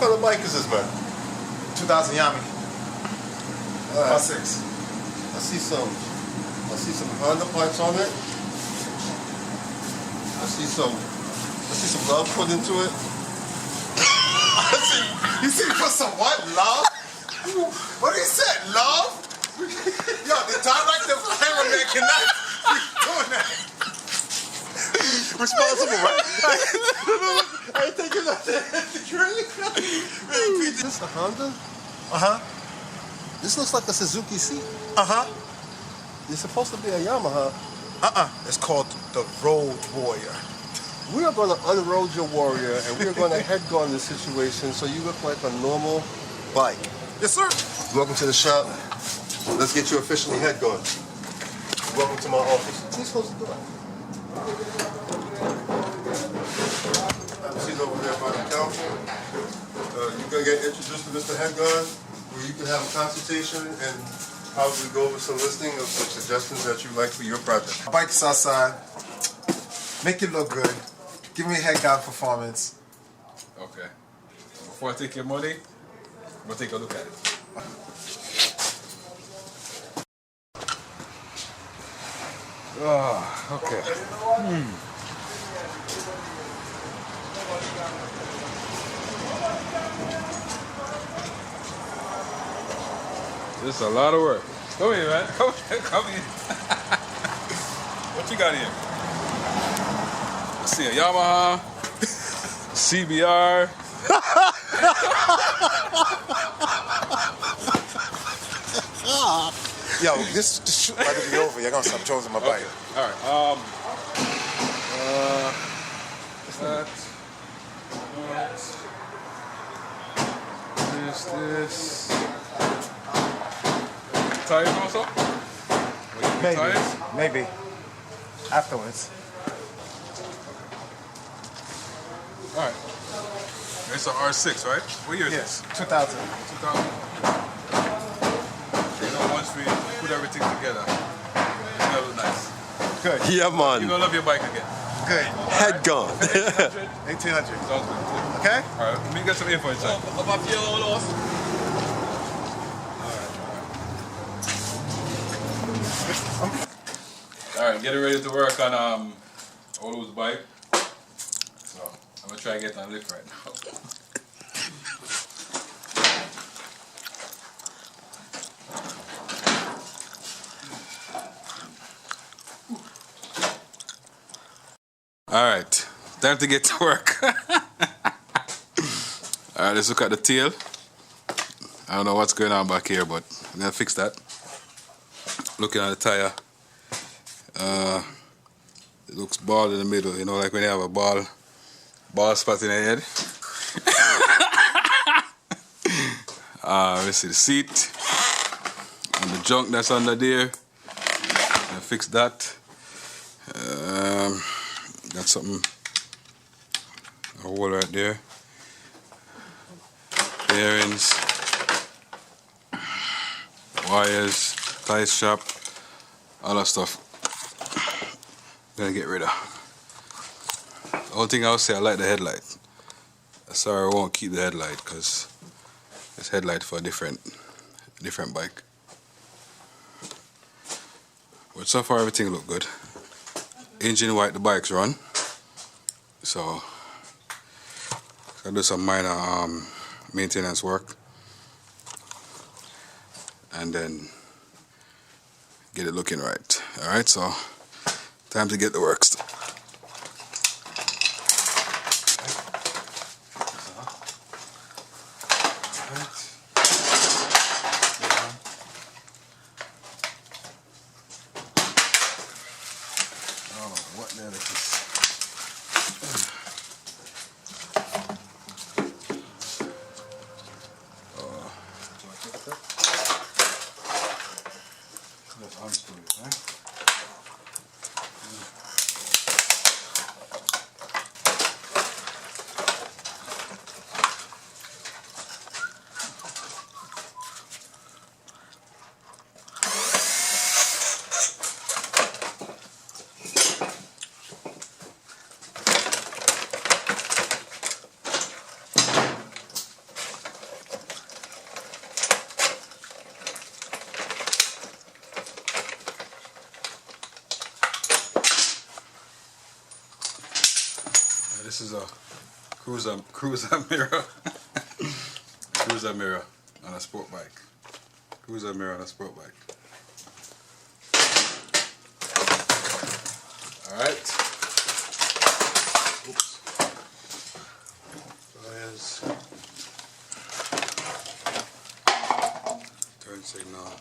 kind of bike is this, man? 2000 Yami. Alright. 6. I see some Honda parts on it. I see some love put into it. You see me put some what? Love? What did he say? Love? Yo, the director of cameraman cannot be doing that. Responsible, right? I ain't thinking of that. Is this a Honda? Uh-huh. This looks like a Suzuki seat. Uh-huh. It's supposed to be a Yamaha. It's called the Road Warrior. We are going to unroad your Warrior, and we are going to headgun this situation so you look like a normal bike. Yes, sir. Welcome to the shop. Let's get you officially headgunned. Welcome to my office. Please close the door. Have a seat over there by the counter. You're going to get introduced to Mr. Headgun, where you can have a consultation and probably go over some listing of some suggestions that you like for your project. Bike is outside. Make it look good. Give me a headgun performance. Okay. Before I take your money, we'll take a look at it. Oh, okay. This is a lot of work. Come here, man. Come in. What you got here? Let's see, a Yamaha, CBR. Yo, this shoot about to be over. You're gonna stop choosing my bike. Okay. All right. This. Tires also? Maybe. Tires? Maybe. Afterwards. All right. It's an R6, right? What year is Yes, this? 2000. 2000. You know, once we put everything together, it's gonna look nice. Good. Yeah, You're man. gonna love your bike again. Good. Headgun. 1800. Sounds good. Okay? All right, let me get some info inside. All right, getting ready to work on Olu's bike. So I'm gonna try to get on lift right now. All right, time to get to work. All right, let's look at the tail. I don't know what's going on back here, but I'm gonna fix that. Looking at the tire. It looks bald in the middle, you know, like when you have a bald spot in the head. Let's see the seat and the junk that's under there. I fix that. Got something, a hole right there. Bearings, wires, tie strap, all that stuff. Gonna get rid of. The only thing I'll say, I like the headlight. Sorry, I won't keep the headlight because it's headlight for a different bike. But so far everything look good. Engine white, the bike's run. So I do some minor maintenance work and then get it looking right. All right, so time to get the work started. What the heck is this? Let's unscrew it, right? This is a cruiser mirror. Cruiser mirror on a sport bike. Cruiser mirror on a sport bike. Alright. Oops. Wires. Turn signal.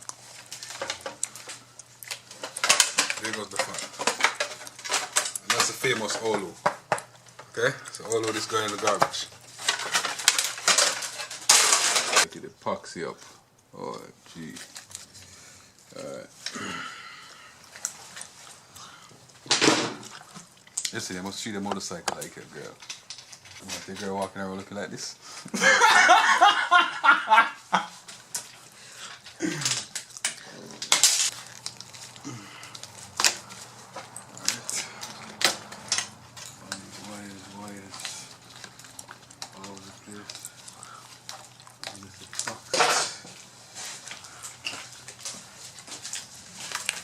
There goes the front. And that's the famous Olu. Okay? So Olu is going in the garbage. Get the epoxy up. Oh gee. Alright. Yesterday I must treat a motorcycle like a girl. You want the girl walking around looking like this?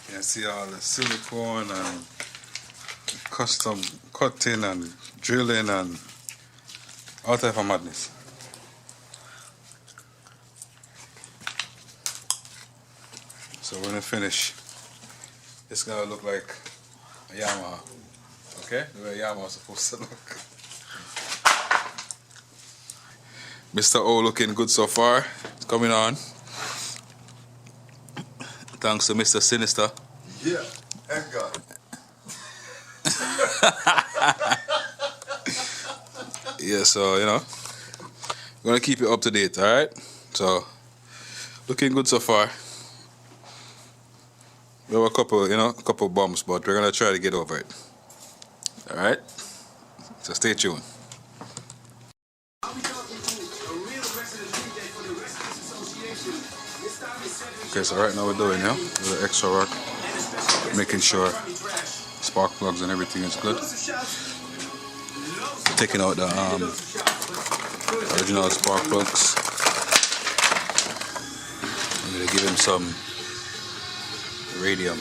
You can see all the silicone and custom cutting and drilling and all type of madness. So when I finish, it's gonna look like a Yamaha. Okay? The way a Yamaha is supposed to look. Mr. O looking good so far. It's coming on. Thanks to Mr. Sinister. Yeah, and God. Yeah, so you know, we're gonna keep it up to date, alright? So looking good so far. We have a couple bumps, but we're gonna try to get over it. Alright? So stay tuned. Okay, so right now we're doing a little extra work, making sure spark plugs and everything is good. Taking out the original spark plugs. I'm gonna give him some radium.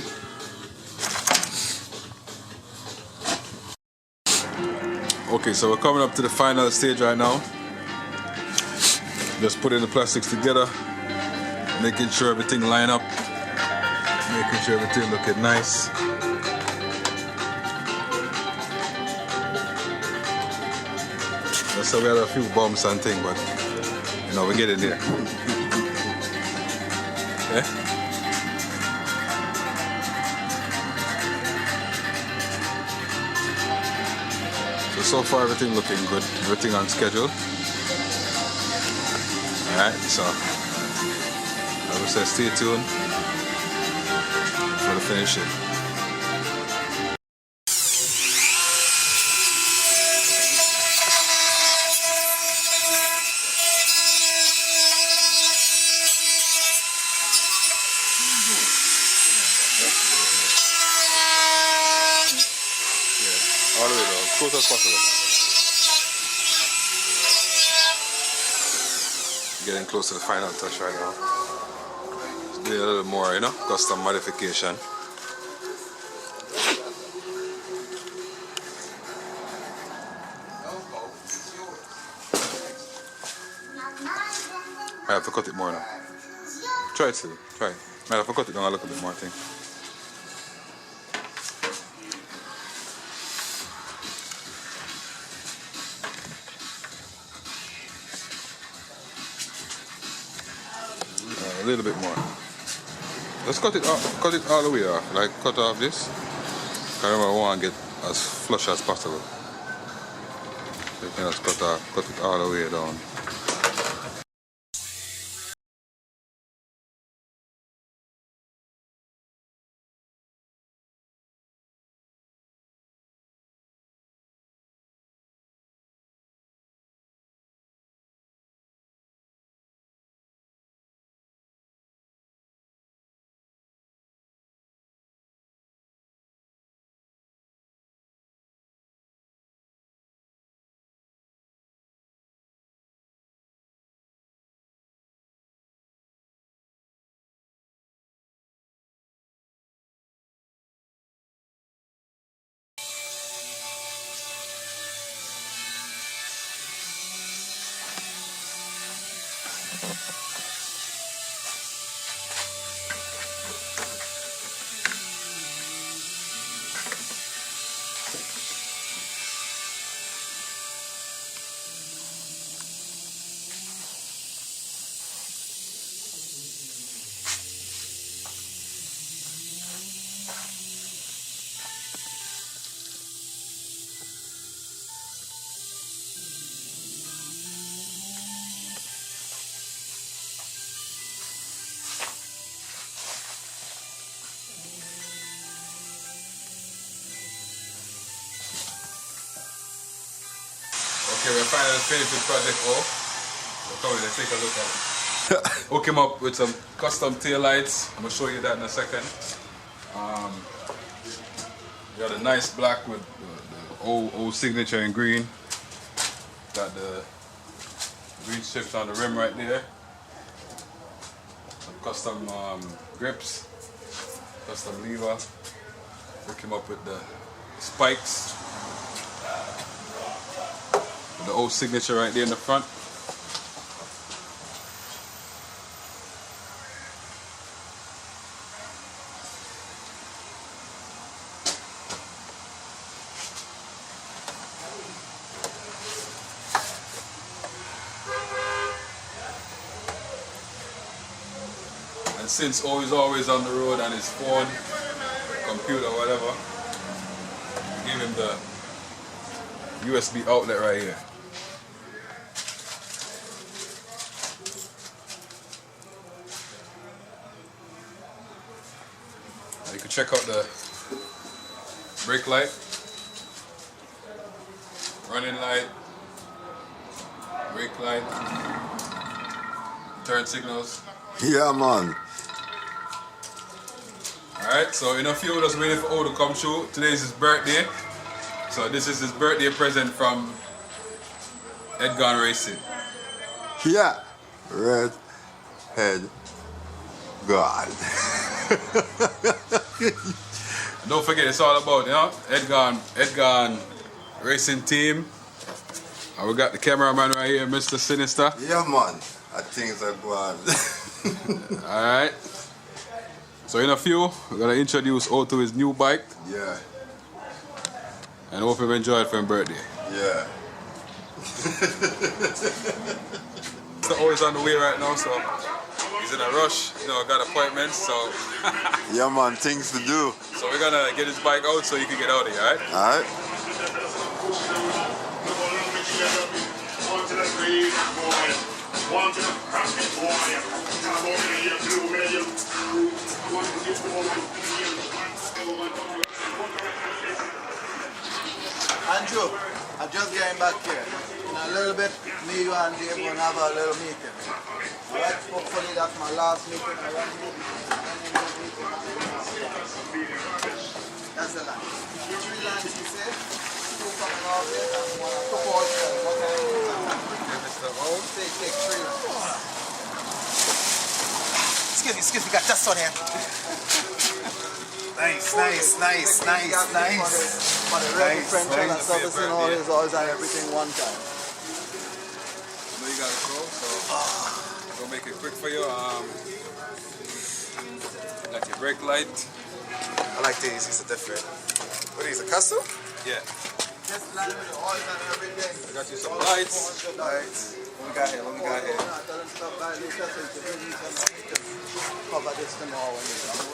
Okay, so we're coming up to the final stage right now. Just putting the plastics together, making sure everything line up, making sure everything looking nice. So we had a few bumps and things, but you know, we're getting there. Okay? So far everything looking good, everything on schedule. Alright, so I would say stay tuned for the finishing. Yeah, all the way down, as close as possible. Getting close to the final touch right now. Just doing a little more, you know, custom modification. I have to cut it more now. Try it still, try it. Might have to cut it down a little bit more, I think. A little bit more. Let's cut it all the way off. Like cut off this. Because remember, I want to get as flush as possible. So you can just cut it all the way down. Okay, we're finally finished with Project O. We're coming to take a look at it. Hook him up with some custom tail lights. I'm gonna show you that in a second. We got a nice black with the old signature in green. Got the green strips on the rim right there. Some custom grips, custom lever. Hook him up with the spikes. The old signature right there in the front. And since O is always on the road on his phone, computer, whatever, give him the USB outlet right here. You can check out the brake light, running light, brake light, turn signals. Yeah, man. Alright, so in a few, just waiting for O to come through. Today is his birthday. So this is his birthday present from Edgar Racing. Yeah. Red head God. Don't forget, it's all about, you know, Edgar Racing Team. And we got the cameraman right here, Mr. Sinister. Yeah, man. I think it's a God. Alright. So in a few, we're going to introduce O to his new bike. Yeah. And hope you enjoy it for his birthday. Yeah. So O is on the way right now, so he's in a rush. You know, got appointments, so. Yeah, man. Things to do. So we're going to get his bike out so he can get out of here, alright? Alright. Andrew, I'm just getting back here. In a little bit, me, you, and Dave will have a little meeting. Alright, hopefully that's my last meeting. That's the line. 3 lines, you say? 2 coming off it, and 1 to all together. What kind of take 3 lines. Excuse me, got this one here. Nice. For the red differential and servicing all his oils and everything one time. I know you got to go, so we'll make it quick for you. Got your brake light. I like these, these are different. What are these, a custom? Yeah. Just line with the oils and everything. I got you some lights. Lights. What we got here? Cover this tomorrow when you're done.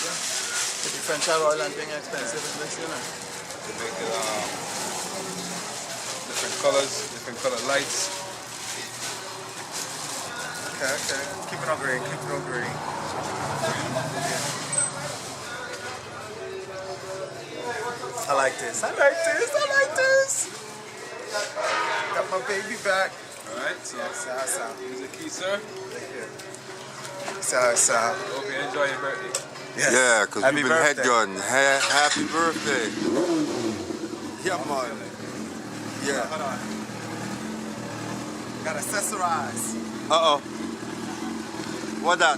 The differential oil and thing expensive in this, you know. They make it different colors, different color lights. Okay. Keep it on green, I like this. Got my baby back. Alright, so here's the key, sir. So. Hope you enjoy your birthday. Yeah, because Happy you've been birthday. head gun. Happy birthday. Yeah, man. Yeah. Hold on. Got accessorize. Uh-oh. What that?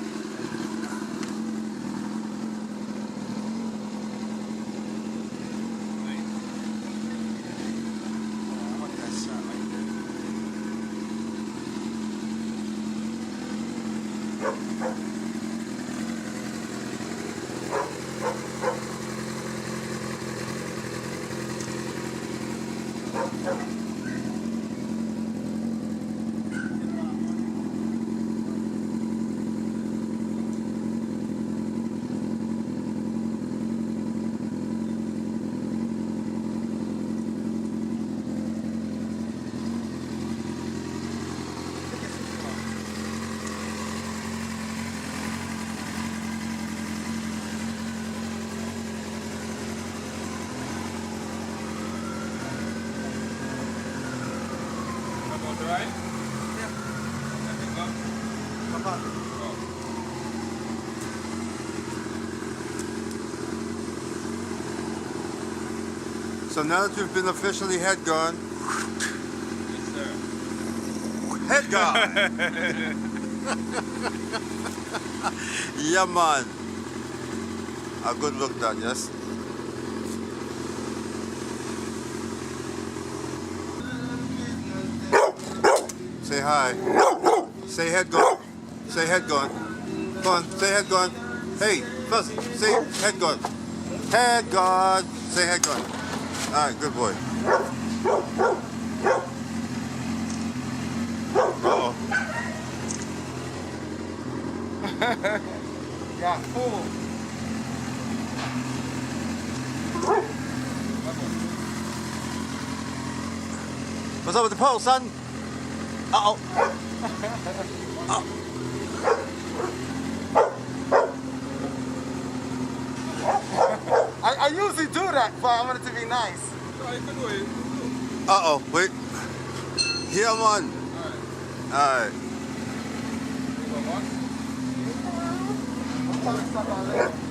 So now that you've been officially head gone, head gone. Yeah, man. A good look, that, yes. Say hi. Say head gone. Say head gone. Come on, say head gone. Hey, first, say head gone. Head gone. Say head gone. All right, good boy. Uh-oh. Got full. What's up with the pole, son? Uh-oh. I usually do that, but I want it to be nice. Uh-oh, wait. Here, man. All right. I'm trying to stop on that.